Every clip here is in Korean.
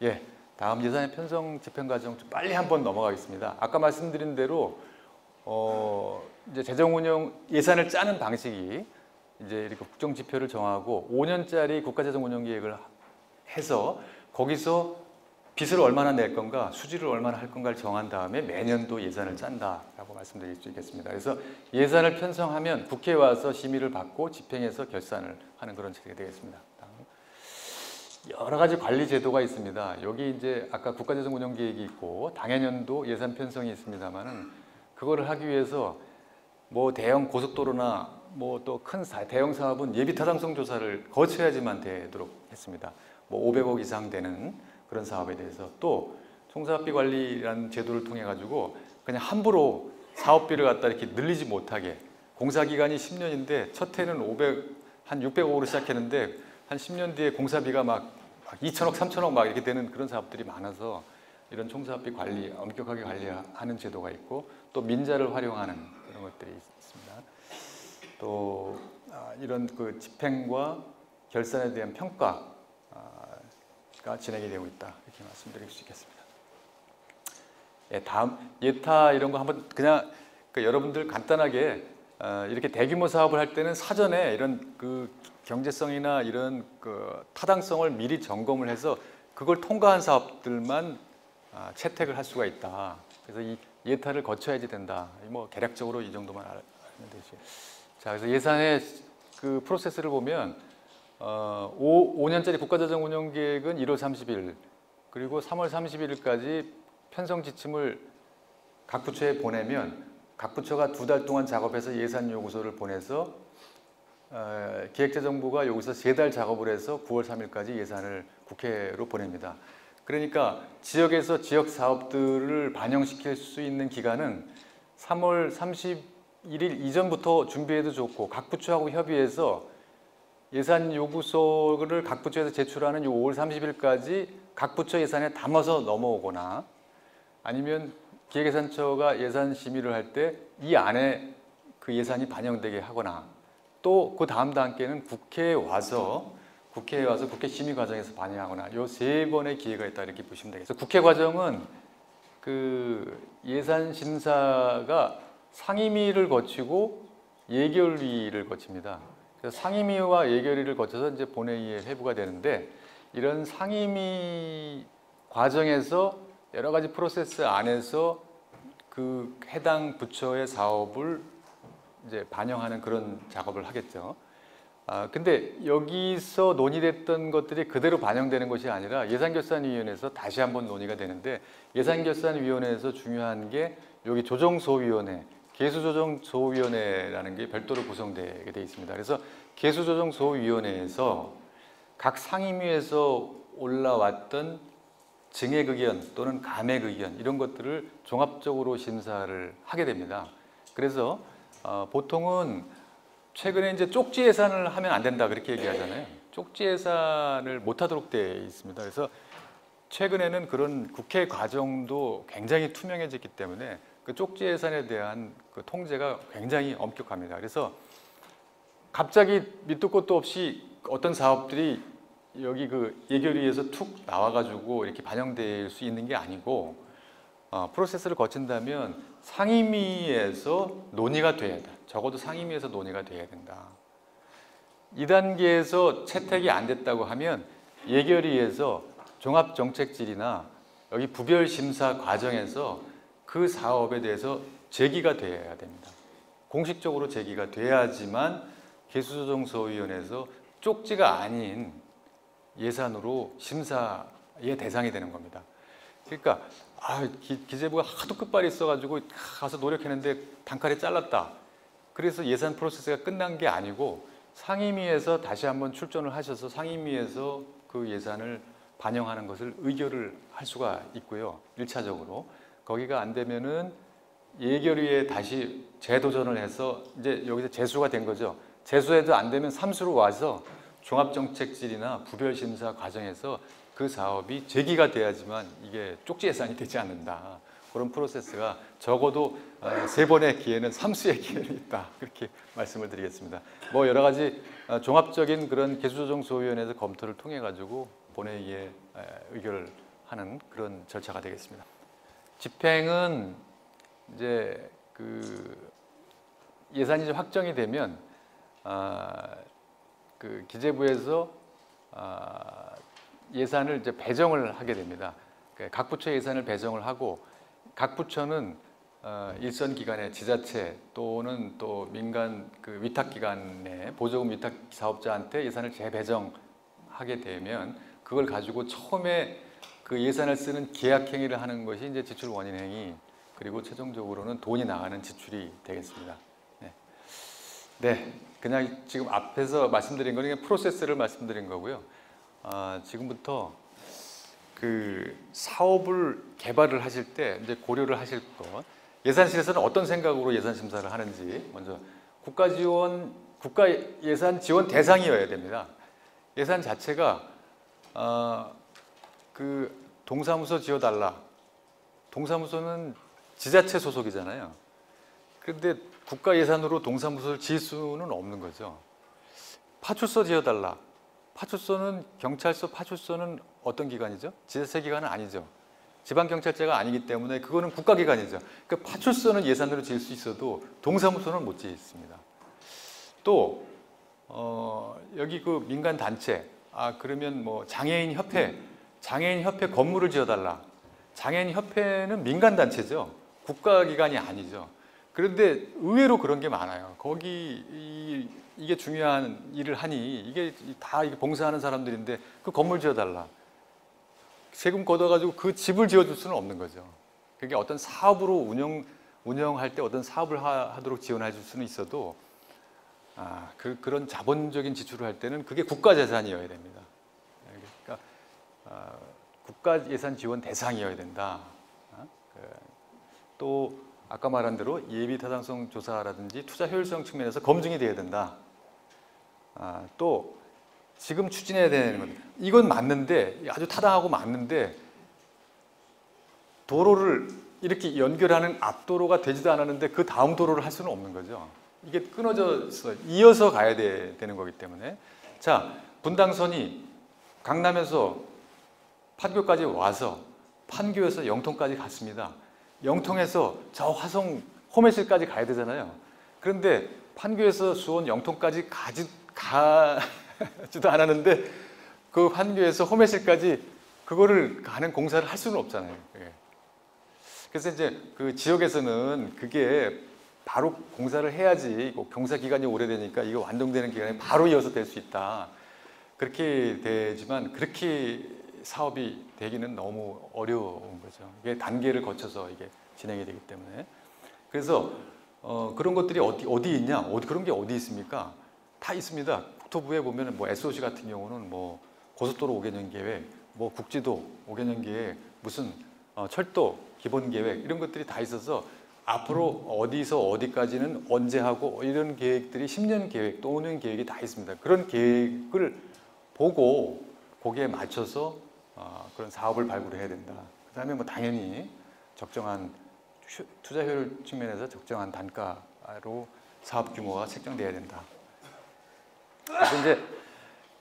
예, 다음 예산의 편성 집행 과정 좀 빨리 한번 넘어가겠습니다. 아까 말씀드린 대로 이제 재정운영 예산을 짜는 방식이 이제 이렇게 국정 지표를 정하고 5년짜리 국가재정운영계획을 해서 거기서 빚을 얼마나 낼 건가, 수지를 얼마나 할 건가를 정한 다음에 매년도 예산을 짠다라고 말씀드릴 수 있겠습니다. 그래서 예산을 편성하면 국회에 와서 심의를 받고 집행해서 결산을 하는 그런 체계가 되겠습니다. 여러 가지 관리 제도가 있습니다. 여기 이제 아까 국가재정운영계획이 있고 당해년도 예산 편성이 있습니다만은 그거를 하기 위해서 뭐 대형 고속도로나 뭐 또 큰 대형 사업은 예비 타당성 조사를 거쳐야지만 되도록 했습니다. 뭐 500억 이상 되는 그런 사업에 대해서 또 총사업비 관리라는 제도를 통해 가지고 그냥 함부로 사업비를 갖다 이렇게 늘리지 못하게 공사 기간이 10년인데 첫 해는 한 600억으로 시작했는데 한 10년 뒤에 공사비가 막 2천억, 3천억 막 이렇게 되는 그런 사업들이 많아서 이런 총사업비 관리, 엄격하게 관리하는 제도가 있고 또 민자를 활용하는 그런 것들이 있습니다. 또 이런 그 집행과 결산에 대한 평가가 진행이 되고 있다 이렇게 말씀드릴 수 있겠습니다. 예, 다음 예타 이런 거 한번 그냥 여러분들 간단하게 이렇게 대규모 사업을 할 때는 사전에 이런 그 경제성이나 이런 그 타당성을 미리 점검을 해서 그걸 통과한 사업들만 채택을 할 수가 있다. 그래서 이 예타를 거쳐야지 된다. 뭐 대략적으로 이 정도만 알면 되죠. 자, 그래서 예산의 그 프로세스를 보면 5년짜리 국가재정운영계획은 1월 30일 그리고 3월 31일까지 편성 지침을 각 부처에 보내면 각 부처가 2달 동안 작업해서 예산 요구서를 보내서 기획재정부가 여기서 3달 작업을 해서 9월 3일까지 예산을 국회로 보냅니다. 그러니까 지역에서 지역 사업들을 반영시킬 수 있는 기간은 3월 31일 이전부터 준비해도 좋고 각 부처하고 협의해서 예산 요구서를 각 부처에서 제출하는 이 5월 30일까지 각 부처 예산에 담아서 넘어오거나 아니면 기획예산처가 예산 심의를 할 때 이 안에 그 예산이 반영되게 하거나 또 그 다음 단계는 국회에 와서 국회 심의 과정에서 반영하거나 이 3번의 기회가 있다 이렇게 보시면 되겠습니다. 국회 과정은 그 예산 심사가 상임위를 거치고 예결위를 거칩니다. 그래서 상임위와 예결위를 거쳐서 이제 본회의에 회부가 되는데 이런 상임위 과정에서 여러 가지 프로세스 안에서 그 해당 부처의 사업을 이제 반영하는 그런 작업을 하겠죠. 근데 여기서 논의됐던 것들이 그대로 반영되는 것이 아니라 예산결산위원회에서 다시 한번 논의가 되는데 예산결산위원회에서 중요한 게 여기 조정소위원회, 개수조정소위원회라는 게 별도로 구성되게 돼 있습니다. 그래서 개수조정소위원회에서 각 상임위에서 올라왔던 증액 의견 또는 감액 의견 이런 것들을 종합적으로 심사를 하게 됩니다. 그래서 보통은 최근에 이제 쪽지 예산을 하면 안 된다 그렇게 얘기하잖아요. 쪽지 예산을 못하도록 되어 있습니다. 그래서 최근에는 그런 국회 과정도 굉장히 투명해졌기 때문에 그 쪽지 예산에 대한 그 통제가 굉장히 엄격합니다. 그래서 갑자기 밑도 끝도 없이 어떤 사업들이 여기 그 예결위에서 툭 나와가지고 이렇게 반영될 수 있는 게 아니고 프로세스를 거친다면 상임위에서 논의가 돼야 돼. 적어도 상임위에서 논의가 돼야 된다. 2단계에서 채택이 안 됐다고 하면 예결위에서 종합정책질이나 여기 부별심사 과정에서 그 사업에 대해서 제기가 돼야 됩니다. 공식적으로 제기가 돼야지만 개수조정소위원회에서 쪽지가 아닌 예산으로 심사의 대상이 되는 겁니다. 그러니까 기재부가 하도 끝발이 있어가지고 가서 노력했는데 단칼에 잘랐다. 그래서 예산 프로세스가 끝난 게 아니고 상임위에서 다시 한번 출전을 하셔서 상임위에서 그 예산을 반영하는 것을 의결을 할 수가 있고요. 1차적으로. 거기가 안 되면은 예결위에 다시 재도전을 해서 이제 여기서 재수가 된 거죠. 재수해도 안 되면 삼수로 와서 종합정책질이나 부별심사 과정에서 그 사업이 제기가 돼야지만 이게 쪽지 예산이 되지 않는다. 그런 프로세스가 적어도 3번의 기회는 삼수의 기회는 있다. 그렇게 말씀을 드리겠습니다. 뭐 여러 가지 종합적인 그런 개수조정소위원회에서 검토를 통해 가지고 본회의에 의결을 하는 그런 절차가 되겠습니다. 집행은 이제 그 예산이 확정이 되면 그 기재부에서 예산을 이제 배정을 하게 됩니다. 각 부처 예산을 배정을 하고 각 부처는 일선 기관의 지자체 또는 또 민간 그 위탁 기관의 보조금 위탁 사업자한테 예산을 재배정하게 되면 그걸 가지고 처음에 그 예산을 쓰는 계약 행위를 하는 것이 이제 지출 원인 행위, 그리고 최종적으로는 돈이 나가는 지출이 되겠습니다. 네, 그냥 지금 앞에서 말씀드린 거는 프로세스를 말씀드린 거고요. 지금부터 그 사업을 개발을 하실 때 이제 고려를 하실 것, 예산실에서는 어떤 생각으로 예산 심사를 하는지 먼저 국가 예산 지원 대상이어야 됩니다. 예산 자체가 그 동사무소 지어달라. 동사무소는 지자체 소속이잖아요. 그런데 국가 예산으로 동사무소를 지을 수는 없는 거죠. 파출소 지어달라. 파출소는 경찰서 파출소는 어떤 기관이죠? 지자체 기관은 아니죠. 지방경찰제가 아니기 때문에 그거는 국가기관이죠. 그러니까 파출소는 예산으로 지을 수 있어도 동사무소는 못 짓습니다. 또 여기 그 민간 단체, 그러면 뭐 장애인협회 건물을 지어달라. 장애인협회는 민간 단체죠. 국가기관이 아니죠. 그런데 의외로 그런 게 많아요. 거기 이게 중요한 일을 하니 이게 다 봉사하는 사람들인데 그 건물 지어달라. 세금 걷어가지고 그 집을 지어줄 수는 없는 거죠. 그게 어떤 사업으로 운영할 때 어떤 사업을 하도록 지원해 줄 수는 있어도 그런 자본적인 지출을 할 때는 그게 국가 재산이어야 됩니다. 그러니까 국가 예산 지원 대상이어야 된다. 또 아까 말한 대로 예비 타당성 조사라든지 투자 효율성 측면에서 검증이 돼야 된다. 또 지금 추진해야 되는 건 이건 맞는데 아주 타당하고 맞는데 도로를 이렇게 연결하는 앞도로가 되지도 않았는데 그 다음 도로를 할 수는 없는 거죠. 이게 끊어져서 이어서 가야 되는 거기 때문에 자, 분당선이 강남에서 판교까지 와서 판교에서 영통까지 갔습니다. 영통에서 저 화성 호매실까지 가야 되잖아요. 그런데 판교에서 수원 영통까지 가지도 않았는데 그 판교에서 호매실까지 그거를 가는 공사를 할 수는 없잖아요. 그래서 이제 그 지역에서는 그게 바로 공사를 해야지 공사 기간이 오래되니까 이거 완공되는 기간에 바로 이어서 될 수 있다. 그렇게 되지만 그렇게 사업이 되기는 너무 어려운 거죠. 이게 단계를 거쳐서 이게 진행이 되기 때문에. 그래서 그런 것들이 어디 있냐? 그런 게 어디 있습니까? 다 있습니다. 국토부에 보면 뭐 SOC 같은 경우는 뭐 고속도로 5개년 계획, 뭐 국지도 5개년 계획, 무슨 철도 기본 계획 이런 것들이 다 있어서 앞으로 어디서 어디까지는 언제 하고 이런 계획들이 10년 계획 또 5년 계획이 다 있습니다. 그런 계획을 보고 거기에 맞춰서 그런 사업을 발굴해야 된다. 그 다음에 뭐 당연히 적정한 투자 효율 측면에서 적정한 단가로 사업 규모가 책정돼야 된다. 그래서 이제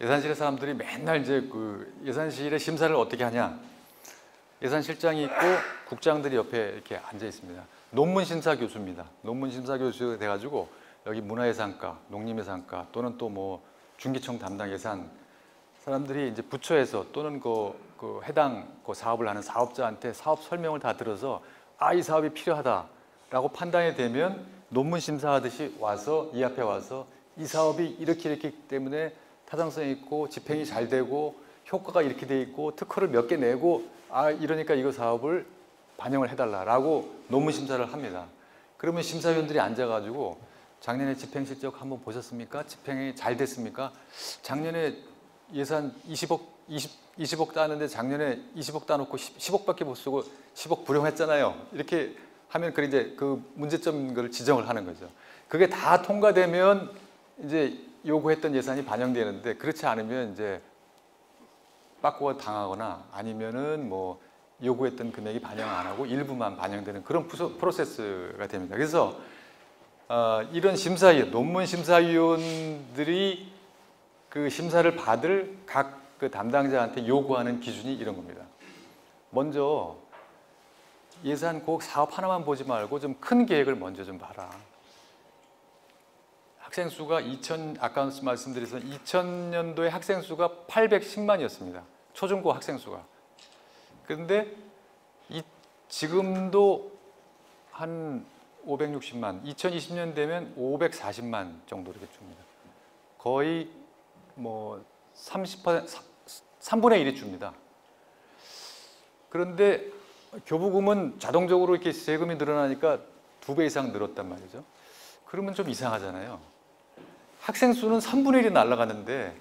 예산실의 사람들이 맨날 이제 그 예산실의 심사를 어떻게 하냐? 예산실장이 있고 국장들이 옆에 이렇게 앉아 있습니다. 논문 심사 교수입니다. 논문 심사 교수 돼가지고 여기 문화예산과, 농림예산과 또는 또 뭐 중기청 담당 예산 사람들이 이제 부처에서 또는 그 해당 그 사업을 하는 사업자한테 사업 설명을 다 들어서 이 사업이 필요하다라고 판단이 되면 논문 심사하듯이 와서 이 앞에 와서 이 사업이 이렇기 때문에 타당성이 있고 집행이 잘 되고 효과가 이렇게 돼 있고 특허를 몇 개 내고 이러니까 이거 사업을 반영을 해달라라고 논문 심사를 합니다. 그러면 심사위원들이 앉아가지고 작년에 집행 실적 한번 보셨습니까? 집행이 잘 됐습니까? 작년에 예산 20억 따는데 작년에 20억 따놓고 10억밖에 못 쓰고 10억 불용했잖아요. 이렇게 하면 이제 그 문제점 걸 지정을 하는 거죠. 그게 다 통과되면 이제 요구했던 예산이 반영되는데 그렇지 않으면 이제 빠꾸가 당하거나 아니면은 뭐 요구했던 금액이 반영 안 하고 일부만 반영되는 그런 프로세스가 됩니다. 그래서 이런 심사위원, 논문 심사위원들이 그 심사를 받을 각 그 담당자한테 요구하는 기준이 이런 겁니다. 먼저 예산 꼭 사업 하나만 보지 말고 좀 큰 계획을 먼저 좀 봐라. 학생 수가 아까 말씀드렸던 2000년도에 학생 수가 810만이었습니다. 초중고 학생 수가. 그런데 지금도 한 560만, 2020년 되면 540만 정도 이렇게 줍니다. 거의 뭐 30%, 3분의 1이 줍니다. 그런데 교부금은 자동적으로 이렇게 세금이 늘어나니까 2배 이상 늘었단 말이죠. 그러면 좀 이상하잖아요. 학생 수는 3분의 1이 날아가는데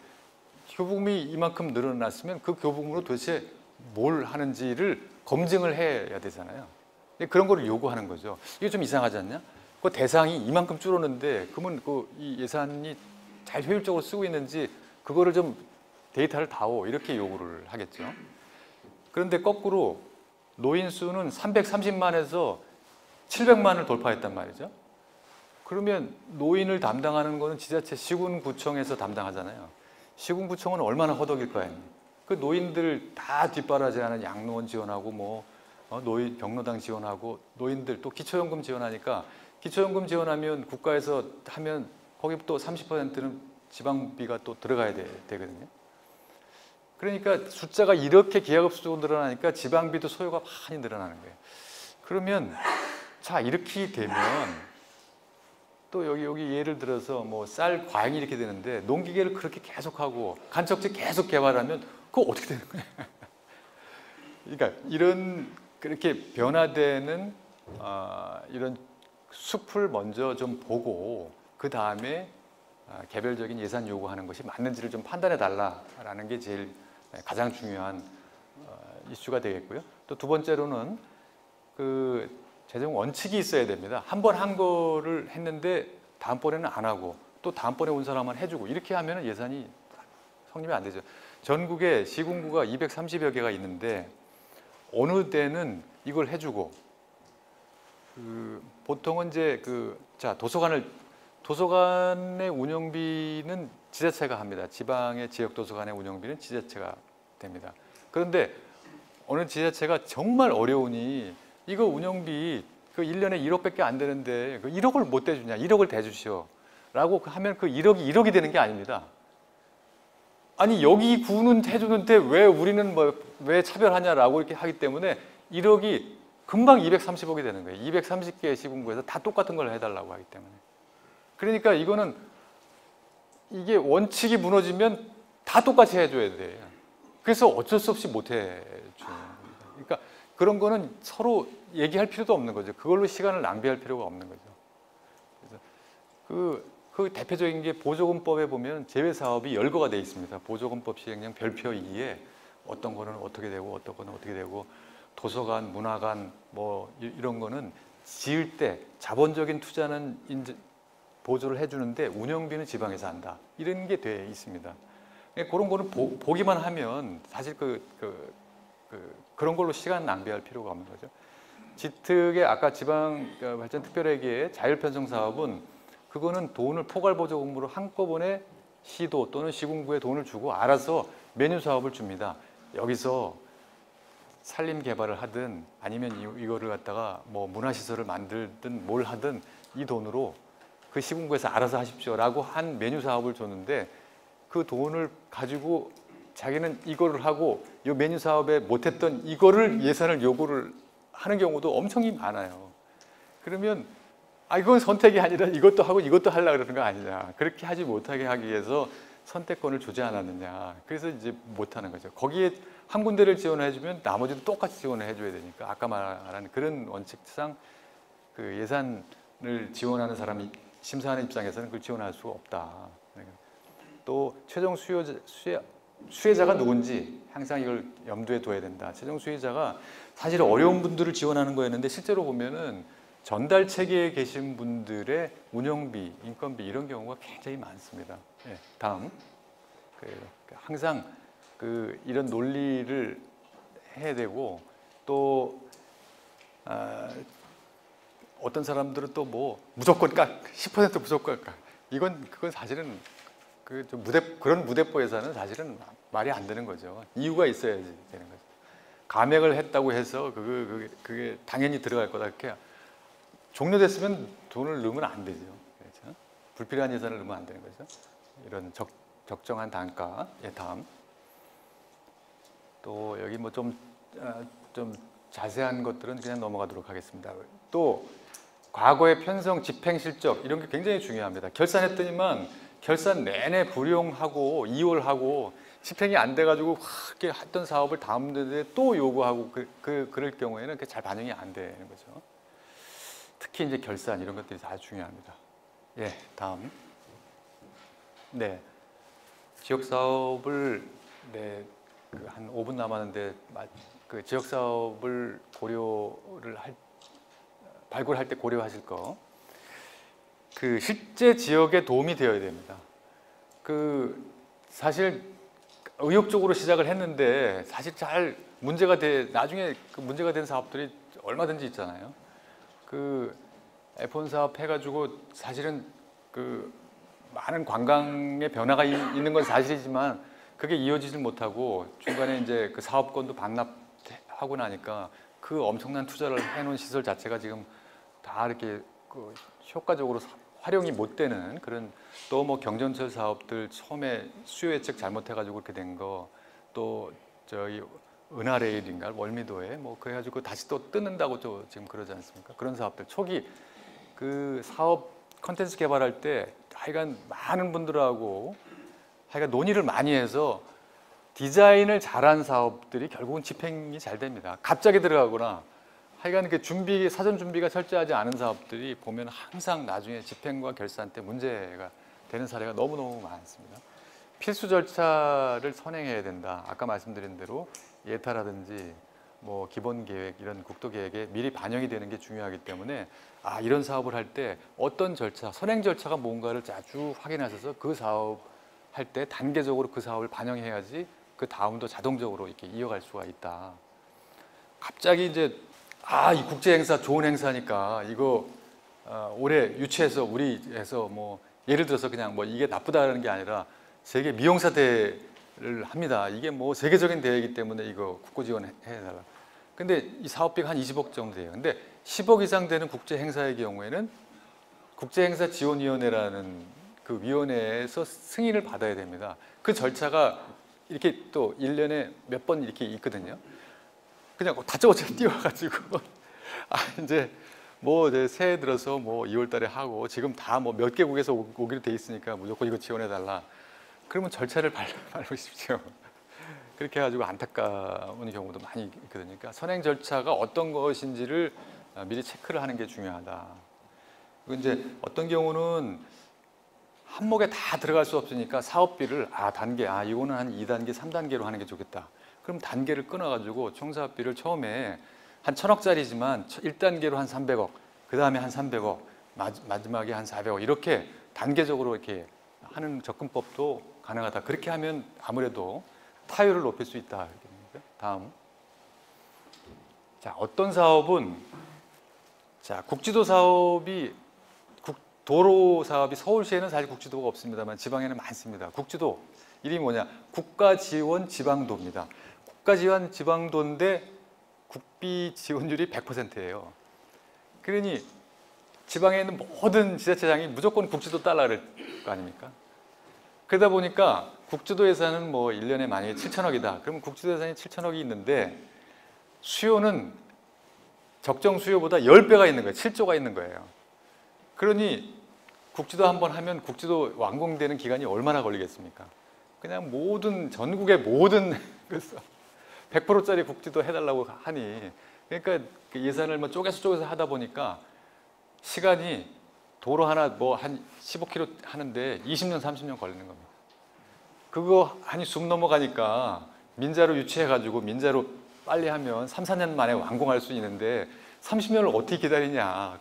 교부금이 이만큼 늘어났으면 그 교부금으로 도대체 뭘 하는지를 검증을 해야 되잖아요. 그런 거를 요구하는 거죠. 이게 좀 이상하지 않냐? 그 대상이 이만큼 줄었는데 그러면 이 예산이 잘 효율적으로 쓰고 있는지 그거를 좀 데이터를 다오 이렇게 요구를 하겠죠. 그런데 거꾸로 노인 수는 330만에서 700만을 돌파했단 말이죠. 그러면 노인을 담당하는 거는 지자체 시군구청에서 담당하잖아요. 시군구청은 얼마나 허덕일 거예요. 그 노인들 다 뒷바라지하는 양로원 지원하고 노인 경로당 지원하고 노인들 또 기초연금 지원하니까 기초연금 지원하면 국가에서 하면 거기 또 30%는 지방비가 또 들어가야 되거든요. 그러니까 숫자가 이렇게 기하급수적으로 늘어나니까 지방비도 소요가 많이 늘어나는 거예요. 그러면 자 이렇게 되면 또 여기 예를 들어서 뭐 쌀 과잉이 이렇게 되는데 농기계를 그렇게 계속하고 간척지 계속 개발하면 그거 어떻게 되는 거예요? 그러니까 이런 그렇게 변화되는 이런 숲을 먼저 좀 보고 그 다음에 개별적인 예산 요구하는 것이 맞는지를 좀 판단해 달라라는 게 제일 가장 중요한 이슈가 되겠고요. 또 두 번째로는 그 재정 원칙이 있어야 됩니다. 한 번 한 거를 했는데 다음번에는 안 하고 또 다음번에 온 사람은 해주고 이렇게 하면 예산이 성립이 안 되죠. 전국에 시군구가 230여 개가 있는데 어느 때는 이걸 해주고 보통은 이제 도서관의 운영비는 지자체가 합니다. 지방의 지역 도서관의 운영비는 지자체가 됩니다. 그런데 어느 지자체가 정말 어려우니 이거 운영비 그 1년에 1억밖에 안 되는데 그 1억을 못 대주냐? 1억을 대주시오. 라고 하면 그 1억이 되는 게 아닙니다. 아니 여기 구는 해주는데 왜 우리는 왜 차별하냐라고 이렇게 하기 때문에 1억이 금방 230억이 되는 거예요. 230개의 시군구에서 다 똑같은 걸 해달라고 하기 때문에. 그러니까 이거는 이게 원칙이 무너지면 다 똑같이 해줘야 돼요. 그래서 어쩔 수 없이 못 해주는 겁니다. 그러니까 그런 거는 서로 얘기할 필요도 없는 거죠. 그걸로 시간을 낭비할 필요가 없는 거죠. 그래서 그 대표적인 게 보조금법에 보면 제외사업이 열거가 되어 있습니다. 보조금법 시행령 별표 2에 어떤 거는 어떻게 되고 어떤 거는 어떻게 되고 도서관, 문화관 뭐 이런 거는 지을 때 자본적인 투자는 보조를 해주는데 운영비는 지방에서 한다. 이런 게 돼 있습니다. 그런 거는 보기만 하면 사실 그런 걸로 시간 낭비할 필요가 없는 거죠. 지특의 아까 지방발전특별회계의 자율편성 사업은 그거는 돈을 포괄보조금으로 한꺼번에 시도 또는 시군구에 돈을 주고 알아서 메뉴 사업을 줍니다. 여기서 산림 개발을 하든 아니면 이거를 갖다가 뭐 문화시설을 만들든 뭘 하든 이 돈으로 그 시군구에서 알아서 하십시오라고 한 메뉴 사업을 줬는데 그 돈을 가지고 자기는 이거를 하고 이 메뉴 사업에 못했던 이거를 예산을 요구를 하는 경우도 엄청 많아요. 그러면 이건 선택이 아니라 이것도 하고 이것도 하려고 그러는 거 아니냐. 그렇게 하지 못하게 하기 위해서 선택권을 주지 않았느냐. 그래서 이제 못하는 거죠. 거기에 한 군데를 지원해 주면 나머지도 똑같이 지원을 해줘야 되니까 아까 말한 그런 원칙상 그 예산을 지원하는 사람이 심사하는 입장에서는 그걸 지원할 수가 없다. 또 최종 수혜자가 누군지 항상 이걸 염두에 둬야 된다. 최종 수혜자가 사실 어려운 분들을 지원하는 거였는데 실제로 보면은 전달 체계에 계신 분들의 운영비, 인건비 이런 경우가 굉장히 많습니다. 네, 다음 항상 이런 논리를 해야 되고 또 어떤 사람들은 또 뭐 무조건 10% 무조건 그건 사실은 그런 무대뽀 예산은 사실은 말이 안 되는 거죠. 이유가 있어야지 되는 거죠. 감액을 했다고 해서 그게 당연히 들어갈 거다 이렇게 종료됐으면 돈을 넣으면 안 되죠. 그렇죠? 불필요한 예산을 넣으면 안 되는 거죠. 이런 적정한 단가. 예, 다음. 또 여기 뭐 좀 자세한 것들은 그냥 넘어가도록 하겠습니다. 또 과거의 편성 집행 실적 이런 게 굉장히 중요합니다. 결산했더니만 결산 내내 불용하고 이월하고 집행이 안 돼가지고 이렇게 했던 사업을 다음 년에 또 요구하고 그럴 경우에는 그게 잘 반영이 안 되는 거죠. 특히 이제 결산 이런 것들이 아주 중요합니다. 예, 다음. 네, 지역 사업을 한 5분 남았는데 그 지역 사업을 발굴할 때 고려하실 거. 그 실제 지역에 도움이 되어야 됩니다. 사실 의욕적으로 시작을 했는데 사실 잘 나중에 그 문제가 된 사업들이 얼마든지 있잖아요. F1 사업 해가지고 사실은 많은 관광의 변화가 있는 건 사실이지만 그게 이어지질 못하고 중간에 이제 그 사업권도 반납하고 나니까 그 엄청난 투자를 해놓은 시설 자체가 지금 다 이렇게 효과적으로 활용이 못 되는 그런 또 뭐 경전철 사업들 처음에 수요 예측 잘못해가지고 그렇게 된 거 또 저희 은하레일인가 월미도에 뭐 그래가지고 다시 또 뜯는다고 또 지금 그러지 않습니까? 그런 사업들 초기 그 사업 컨텐츠 개발할 때 하여간 많은 분들하고 하여간 논의를 많이 해서 디자인을 잘한 사업들이 결국은 집행이 잘 됩니다. 갑자기 들어가거나 하여간 사전 준비가 철저하지 않은 사업들이 보면 항상 나중에 집행과 결산 때 문제가 되는 사례가 너무너무 많습니다. 필수 절차를 선행해야 된다. 아까 말씀드린 대로 예타라든지 뭐 기본 계획 이런 국도 계획에 미리 반영이 되는 게 중요하기 때문에 이런 사업을 할 때 어떤 절차, 선행 절차가 뭔가를 자주 확인하셔서 그 사업 할 때 단계적으로 그 사업을 반영해야지 그 다음도 자동적으로 이렇게 이어갈 수가 있다. 갑자기 이제 이 국제 행사 좋은 행사니까 이거 올해 유치해서 우리 해서 뭐 예를 들어서 그냥 뭐 이게 나쁘다는 게 아니라 세계 미용사 대회를 합니다. 이게 뭐 세계적인 대회이기 때문에 이거 국고 지원해 달라. 근데 이 사업비가 한 20억 정도 돼요. 근데 10억 이상 되는 국제 행사의 경우에는 국제 행사 지원위원회라는 그 위원회에서 승인을 받아야 됩니다. 그 절차가 이렇게 또 1년에 몇 번 이렇게 있거든요. 그냥 다짜고짜 뛰어가지고 이제 뭐 이제 새해 들어서 뭐 2월 달에 하고 지금 다 뭐 몇 개국에서 오기로 돼 있으니까 무조건 이거 지원해 달라. 그러면 절차를 밟으십시오. 그렇게 해가지고 안타까운 경우도 많이 있거든요. 그러니까 선행 절차가 어떤 것인지를 미리 체크를 하는 게 중요하다. 그리고 이제 어떤 경우는 한목에 다 들어갈 수 없으니까 사업비를 단계 이거는 한 2단계, 3단계로 하는 게 좋겠다. 그럼 단계를 끊어가지고 총사업비를 처음에 한 1,000억짜리지만 1단계로 한 300억, 그 다음에 한 300억, 마지막에 한 400억 이렇게 단계적으로 이렇게 하는 접근법도 가능하다. 그렇게 하면 아무래도 타율을 높일 수 있다. 다음. 자, 어떤 사업은 국지도 사업이 도로 사업이 서울시에는 사실 국지도가 없습니다만 지방에는 많습니다. 국지도 이름이 뭐냐? 국가지원지방도입니다. 국가지원지방도인데 국비 지원율이 100%예요. 그러니 지방에 있는 모든 지자체장이 무조건 국지도 딸라 그럴 거 아닙니까? 그러다 보니까 국지도 예산은 뭐 1년에 만약에 7천억이다. 그러면 국지도 예산이 7천억이 있는데 수요는 적정 수요보다 10배가 있는 거예요. 7조가 있는 거예요. 그러니 국지도 한번 하면 국지도 완공되는 기간이 얼마나 걸리겠습니까? 그냥 전국의 모든 100%짜리 국지도 해달라고 하니 그러니까 예산을 뭐 쪼개서 하다 보니까 시간이 도로 하나 뭐 한 15km 하는데 20년, 30년 걸리는 겁니다. 그거 한이 숨 넘어가니까 민자로 유치해가지고 민자로 빨리 하면 3, 4년 만에 완공할 수 있는데 30년을 어떻게 기다리냐.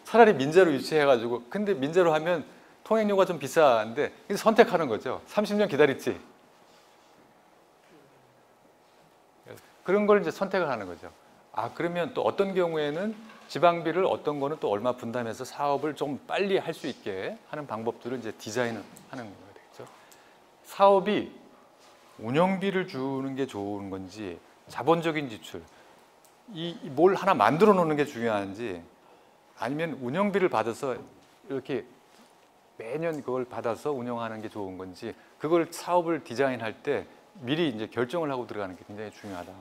차라리 민자로 유치해가지고 근데 민자로 하면 통행료가 좀 비싼데 선택하는 거죠. 30년 기다렸지. 그런 걸 이제 선택을 하는 거죠. 그러면 또 어떤 경우에는 지방비를 어떤 거는 또 얼마 분담해서 사업을 좀 빨리 할 수 있게 하는 방법들을 이제 디자인을 하는 거가 되겠죠. 사업이 운영비를 주는 게 좋은 건지 자본적인 지출, 이 뭘 하나 만들어 놓는 게 중요한지 아니면 운영비를 받아서 이렇게 매년 그걸 받아서 운영하는 게 좋은 건지 그걸 사업을 디자인할 때 미리 이제 결정을 하고 들어가는 게 굉장히 중요하다.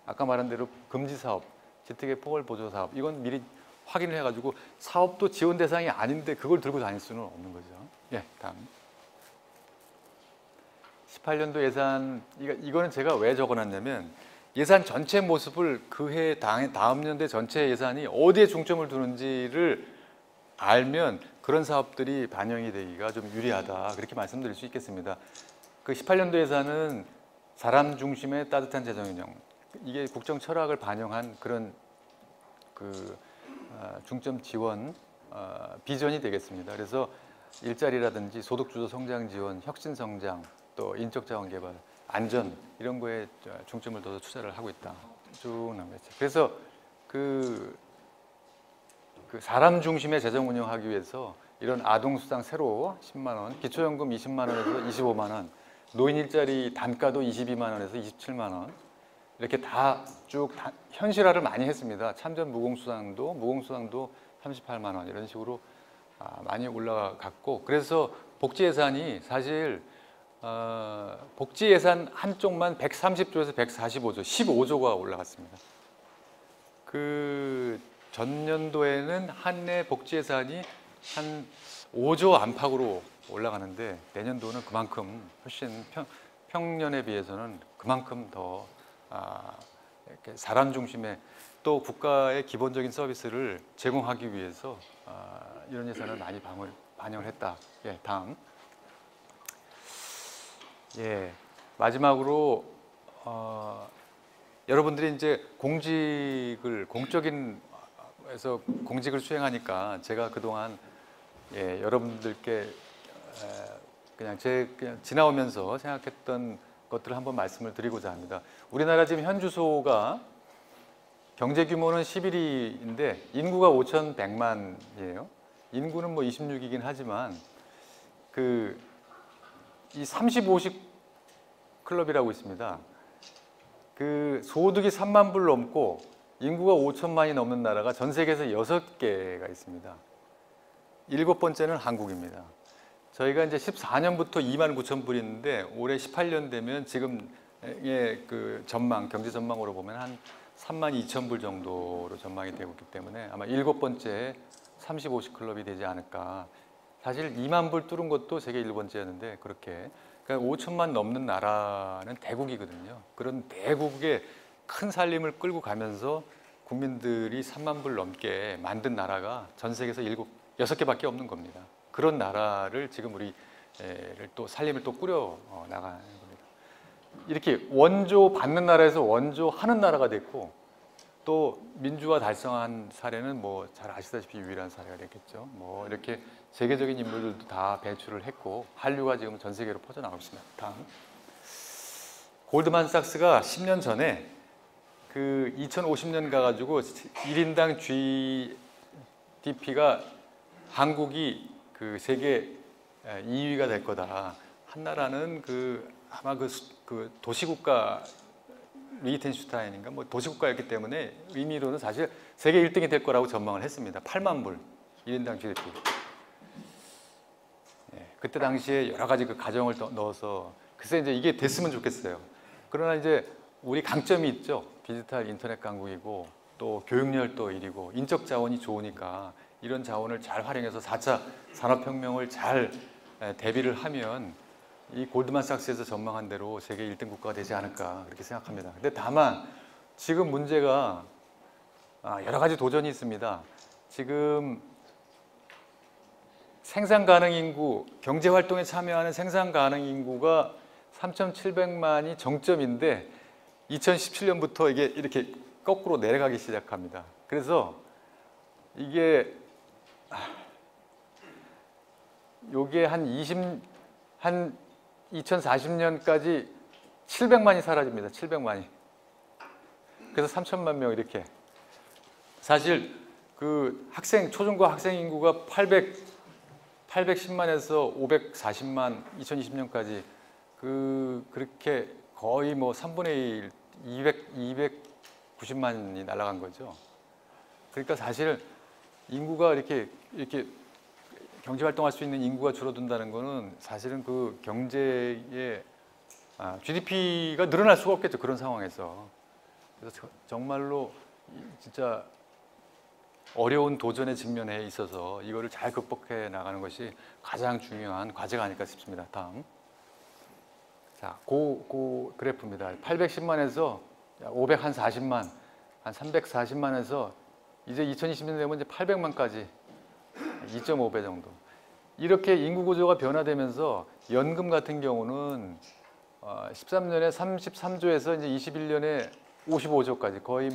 아까 말한 대로 금지 사업, 재택의 포괄 보조 사업 이건 미리 확인을 해가지고 사업도 지원 대상이 아닌데 그걸 들고 다닐 수는 없는 거죠. 예, 다음. 18년도 예산 이거는 제가 왜 적어놨냐면 예산 전체 모습을 그 해 다음 연대 전체 예산이 어디에 중점을 두는지를 알면 그런 사업들이 반영이 되기가 좀 유리하다 그렇게 말씀드릴 수 있겠습니다. 그 18년도 예산은 사람 중심의 따뜻한 재정 운영 이게 국정 철학을 반영한 그런 그 중점 지원 비전이 되겠습니다. 그래서 일자리라든지 소득주도 성장 지원, 혁신 성장, 또 인적 자원 개발, 안전 이런 거에 중점을 둬서 투자를 하고 있다. 쭉 나오겠죠. 그래서 그 사람 중심의 재정 운영하기 위해서 이런 아동수당 새로 10만 원, 기초연금 20만 원에서 25만 원, 노인 일자리 단가도 22만 원에서 27만 원 이렇게 다 쭉 현실화를 많이 했습니다. 참전 무공수당도 38만 원 이런 식으로 많이 올라갔고 그래서 복지 예산이 사실 복지 예산 한쪽만 130조에서 145조, 15조가 올라갔습니다. 그 전년도에는 한 해 복지 예산이 한 5조 안팎으로 올라가는데 내년도는 그만큼 훨씬 평년에 비해서는 그만큼 더 이렇게 사람 중심의 또 국가의 기본적인 서비스를 제공하기 위해서 이런 예산을 많이 반영을 했다. 예, 다음. 예, 마지막으로 여러분들이 이제 공적인에서 공직을 수행하니까 제가 그동안 여러분들께 그냥 지나오면서 생각했던 것들을 한번 말씀을 드리고자 합니다. 우리나라 지금 현주소가 경제 규모는 11위인데 인구가 5,100만이에요. 인구는 뭐 26이긴 하지만 이 30-50 클럽이라고 있습니다. 그 소득이 3만 불 넘고 인구가 5천만이 넘는 나라가 전 세계에서 6개가 있습니다. 7번째는 한국입니다. 저희가 이제 14년부터 2만 9천 불인데 올해 18년 되면 지금의 그 경제 전망으로 보면 한 3만 2천 불 정도로 전망이 되고 있기 때문에 아마 7번째 30-50 클럽이 되지 않을까. 사실 2만 불 뚫은 것도 세계 7번째였는데 그러니까 5천만 넘는 나라는 대국이거든요. 그런 대국의 큰 살림을 끌고 가면서 국민들이 3만 불 넘게 만든 나라가 전 세계에서 6개밖에 없는 겁니다. 그런 나라를 지금 우리를 또 살림을 또 꾸려 나가는 겁니다. 이렇게 원조 받는 나라에서 원조 하는 나라가 됐고 또 민주화 달성한 사례는 뭐 잘 아시다시피 유일한 사례가 됐겠죠. 뭐 이렇게 세계적인 인물들도 다 배출을 했고 한류가 지금 전 세계로 퍼져나가고 있습니다. 다음. 골드만삭스가 10년 전에 그 2050년 가가지고 1인당 GDP가 한국이 그 세계 2위가 될 거다. 한나라는 아마 그 도시국가 리히텐슈타인인가 뭐 도시국가였기 때문에 의미로는 사실 세계 1등이 될 거라고 전망을 했습니다. 8만 불 1인당 GDP. 그때 당시에 여러 가지 그 가정을 넣어서 글쎄 이제 이게 됐으면 좋겠어요. 그러나 이제 우리 강점이 있죠. 디지털 인터넷 강국이고 또 교육열도 1위고 인적 자원이 좋으니까 이런 자원을 잘 활용해서 4차 산업혁명을 잘 대비를 하면 이 골드만삭스에서 전망한 대로 세계 1등 국가가 되지 않을까 그렇게 생각합니다. 근데 다만 지금 문제가 여러 가지 도전이 있습니다. 지금 생산 가능 인구, 경제 활동에 참여하는 생산 가능 인구가 3,700만이 정점인데 2017년부터 이게 이렇게 거꾸로 내려가기 시작합니다. 그래서 이게 요게 한 2040년까지 700만이 사라집니다. 700만이. 그래서 3천만 명 이렇게. 사실 그 초중고 학생 인구가 810만에서 540만 2020년까지 그렇게 거의 뭐 3분의 1 290만이 날아간 거죠. 그러니까 사실 인구가 이렇게 경제 활동할 수 있는 인구가 줄어든다는 거는 사실은 그 경제의 GDP가 늘어날 수가 없겠죠. 그런 상황에서. 그래서 정말로 진짜 어려운 도전에 직면해 있어서 이거를 잘 극복해 나가는 것이 가장 중요한 과제가 아닐까 싶습니다. 다음. 자, 그 그래프입니다. 810만에서 540만, 한 340만에서 이제 2020년 되면 이제 800만까지 2.5배 정도. 이렇게 인구 구조가 변화되면서 연금 같은 경우는 13년에 33조에서 이제 21년에 55조까지 거의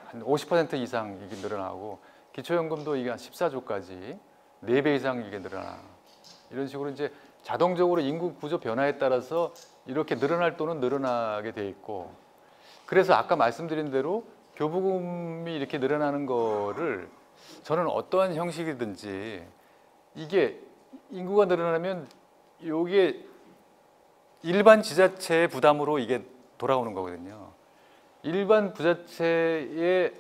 한 50% 이상 이게 늘어나고 기초연금도 이게 한 14조까지 4배 이상 이게 늘어나. 이런 식으로 이제 자동적으로 인구 구조 변화에 따라서 이렇게 늘어날 돈은 늘어나게 돼 있고, 그래서 아까 말씀드린 대로 교부금이 이렇게 늘어나는 거를 저는 어떠한 형식이든지 이게 인구가 늘어나면 이게 일반 지자체의 부담으로 이게 돌아오는 거거든요. 일반 부자체에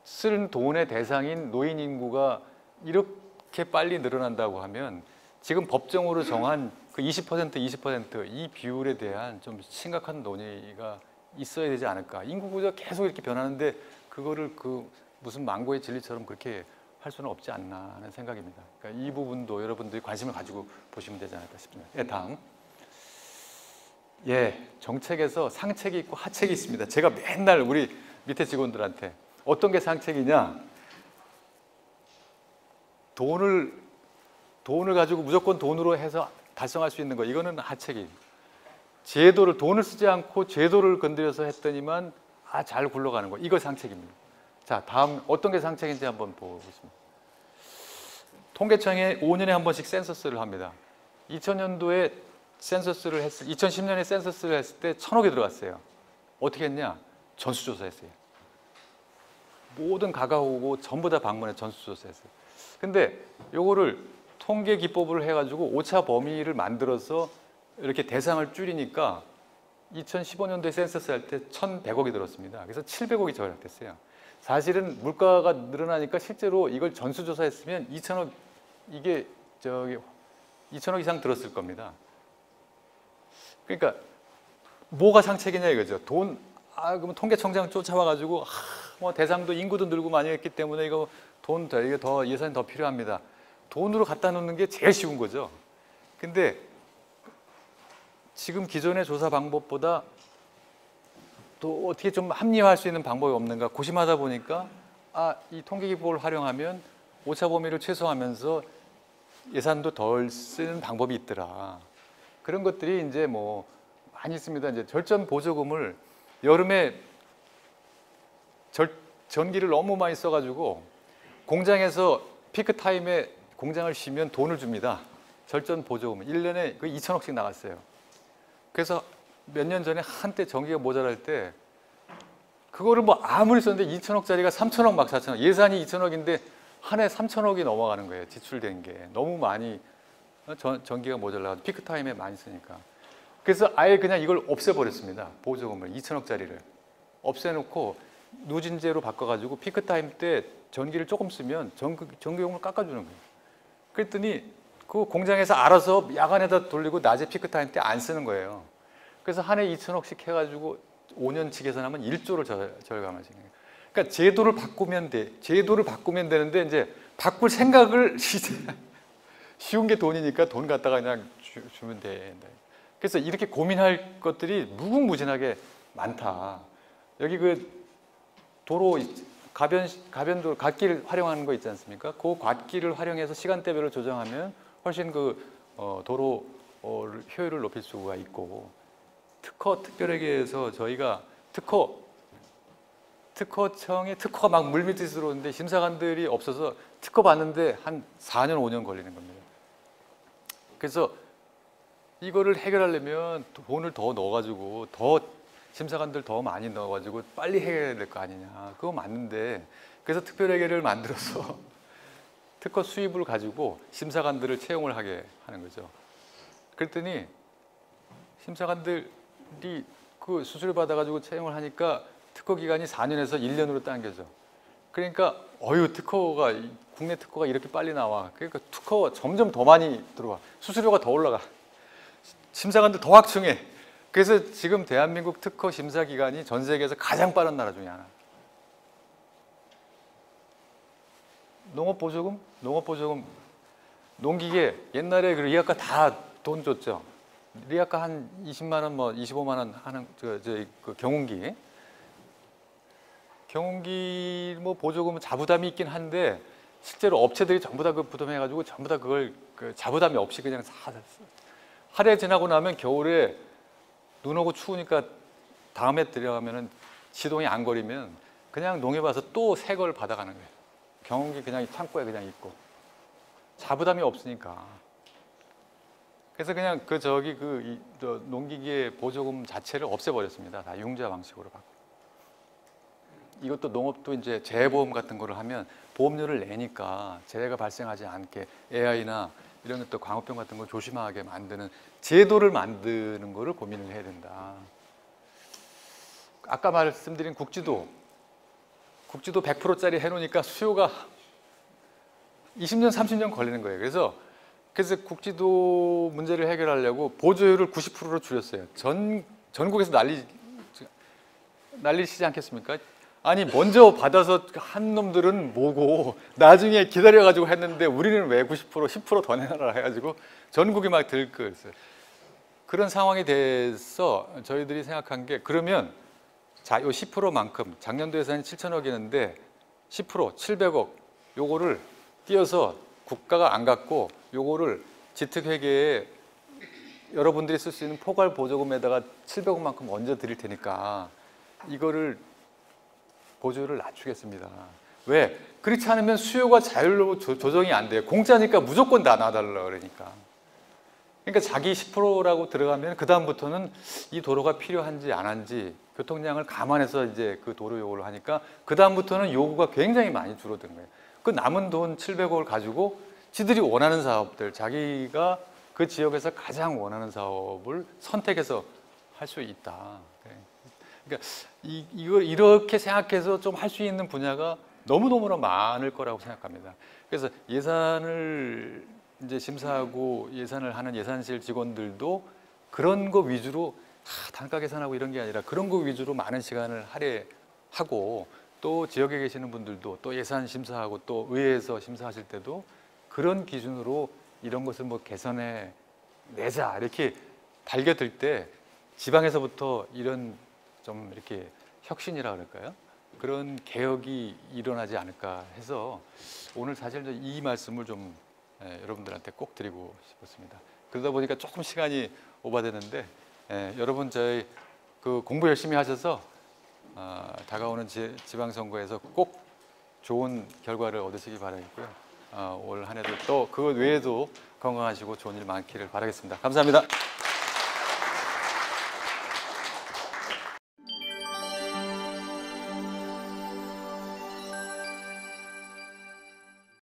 쓰는 돈의 대상인 노인 인구가 이렇게 빨리 늘어난다고 하면 지금 법정으로 정한 그 20%이 비율에 대한 좀 심각한 논의가 있어야 되지 않을까. 인구 구조가 계속 이렇게 변하는데 그거를 그 무슨 망고의 진리처럼 그렇게 할 수는 없지 않나 하는 생각입니다. 그러니까 이 부분도 여러분들이 관심을 가지고 보시면 되지 않을까 싶습니다. 예, 다음. 예, 정책에서 상책이 있고 하책이 있습니다. 제가 맨날 우리 밑에 직원들한테 어떤 게 상책이냐, 돈을 가지고 무조건 돈으로 해서 달성할 수 있는 거, 이거는 하책이. 돈을 쓰지 않고 제도를 건드려서 했더니만 잘 굴러가는 거, 이거 상책입니다. 자, 다음 어떤 게 상책인지 한번 보겠습니다. 통계청에 5년에 한 번씩 센서스를 합니다. 2000년도에 2010년에 센서스를 했을 때 1,000억이 들어갔어요. 어떻게 했냐? 전수조사했어요. 모든 가가호고 전부 다 방문해 전수조사했어요. 근데 요거를 통계 기법을 해가지고 오차 범위를 만들어서 이렇게 대상을 줄이니까 2015년도에 센서스 할 때 1,100억이 들었습니다. 그래서 700억이 절약됐어요. 사실은 물가가 늘어나니까 실제로 이걸 전수조사했으면 2,000억, 이게 2,000억 이상 들었을 겁니다. 그러니까 뭐가 상책이냐 이거죠. 그러면 통계청장 쫓아와가지고 대상도 인구도 늘고 많이 했기 때문에 이게 더 예산이 더 필요합니다. 돈으로 갖다 놓는 게 제일 쉬운 거죠. 근데 지금 기존의 조사 방법보다 또 어떻게 좀 합리화할 수 있는 방법이 없는가 고심하다 보니까 이 통계 기법을 활용하면 오차 범위를 최소화하면서 예산도 덜 쓰는 방법이 있더라. 그런 것들이 이제 많이 있습니다. 이제 절전 보조금을 여름에 전기를 너무 많이 써가지고 공장에서 피크 타임에 공장을 쉬면 돈을 줍니다. 절전 보조금 1년에 2,000억씩 나갔어요. 그래서 몇 년 전에 한때 전기가 모자랄 때 그거를 아무리 썼는데 2,000억짜리가 3,000억 막 4,000억, 예산이 2,000억인데 한 해 3,000억이 넘어가는 거예요. 지출된 게 너무 많이 전기가 모자라서 피크 타임에 많이 쓰니까. 그래서 아예 그냥 이걸 없애버렸습니다. 보조금을 2,000억짜리를 없애놓고 누진제로 바꿔가지고 피크 타임 때 전기를 조금 쓰면 전기요금을 깎아주는 거예요. 그랬더니 그 공장에서 알아서 야간에다 돌리고 낮에 피크 타임 때 안 쓰는 거예요. 그래서 한 해 2,000억씩 해가지고 5년치 계산하면 1조를 절감하시는 거예요. 그러니까 제도를 바꾸면 되는데 이제 바꿀 생각을 쉬운 게 돈이니까 돈 갖다가 그냥 주면 돼. 그래서 이렇게 고민할 것들이 무궁무진하게 많다. 여기 도로 가변도 갓길 활용하는 거 있지 않습니까? 그 갓길을 활용해서 시간대별로 조정하면 훨씬 도로 효율을 높일 수가 있고, 특별회계에서 저희가 특허청에 특허가 막 물밀듯이 들어오는데 심사관들이 없어서 특허 받는데 한 4년 5년 걸리는 겁니다. 그래서 이거를 해결하려면 돈을 더 넣어가지고 심사관들 더 많이 넣어가지고 빨리 해결해야 될 거 아니냐. 그거 맞는데, 그래서 특별회계를 만들어서 특허 수입을 가지고 심사관들을 채용을 하게 하는 거죠. 그랬더니 심사관들이 그 수술을 받아가지고 채용을 하니까 특허 기간이 4년에서 1년으로 당겨져. 그러니까 특허가 국내 특허가 이렇게 빨리 나와. 그러니까 특허가 점점 더 많이 들어와. 수수료가 더 올라가. 심사관들 더 확충해. 그래서 지금 대한민국 특허 심사 기간이 전 세계에서 가장 빠른 나라 중에 하나. 농업보조금, 농기계 옛날에 그 리아카 다 돈 줬죠. 리아카 한 20만 원, 뭐 25만 원 하는 그 경운기 뭐 보조금은 자부담이 있긴 한데 실제로 업체들이 전부 다 그 부담해가지고 전부 다 그걸 그 자부담이 없이 그냥 한 해 지나고 나면 겨울에 눈 오고 추우니까 다음에 들어가면은 시동이 안 거리면 그냥 농협 와서 또 새 걸 받아가는 거예요. 경운기 그냥 창고에 그냥 있고 자부담이 없으니까. 그래서 그냥 농기계 보조금 자체를 없애버렸습니다. 다 융자 방식으로 바꾸고. 이것도 농업도 이제 재보험 같은 거를 하면 보험료를 내니까 재해가 발생하지 않게 AI나 이런 것도 광우병 같은 걸 조심하게 만드는 제도를 만드는 거를 고민을 해야 된다. 아까 말씀드린 국지도 100%짜리 해놓으니까 수요가 20년, 30년 걸리는 거예요. 그래서 국지도 문제를 해결하려고 보조율을 90%로 줄였어요. 전국에서 난리시지 않겠습니까? 아니 먼저 받아서 한 놈들은 뭐고 나중에 기다려가지고 했는데 우리는 왜 90%, 10%더 내놔라 해가지고 전국이 막 들끓었어요. 그런 상황이 돼서 저희들이 생각한 게 그러면 자, 요 10%만큼 작년도 예산이 7천억이었는데 10% 700억 요거를 띄어서 국가가 안 갖고 요거를 지특회계에 여러분들이 쓸 수 있는 포괄 보조금에다가 700억만큼 얹어 드릴 테니까 이거를 보조율을 낮추겠습니다. 왜? 그렇지 않으면 수요가 자율로 조정이 안 돼요. 공짜니까 무조건 다 놔달라 그러니까. 그러니까 자기 10%라고 들어가면 그 다음부터는 이 도로가 필요한지 안 한지 교통량을 감안해서 이제 그 도로 요구를 하니까 그 다음부터는 요구가 굉장히 많이 줄어드는 거예요. 그 남은 돈 700억을 가지고 지들이 원하는 사업들, 자기가 그 지역에서 가장 원하는 사업을 선택해서 할 수 있다. 그러니까 이걸 이렇게 생각해서 좀 할 수 있는 분야가 너무너무나 많을 거라고 생각합니다. 그래서 예산을 이제 심사하고 예산을 하는 예산실 직원들도 그런 거 위주로 단가 계산하고 이런 게 아니라 그런 거 위주로 많은 시간을 할애하고 또 지역에 계시는 분들도 또 예산 심사하고 또 의회에서 심사하실 때도 그런 기준으로 이런 것을 뭐 개선해 내자 이렇게 달겨들 때 지방에서부터 이런 좀 이렇게 혁신이라 그럴까요? 그런 개혁이 일어나지 않을까 해서 오늘 사실 이 말씀을 좀 여러분들한테 꼭 드리고 싶었습니다. 그러다 보니까 조금 시간이 오버되는데 여러분 저희 그 공부 열심히 하셔서 다가오는 지방선거에서 꼭 좋은 결과를 얻으시기 바라겠고요. 올 한 해도 또 그 외에도 건강하시고 좋은 일 많기를 바라겠습니다. 감사합니다.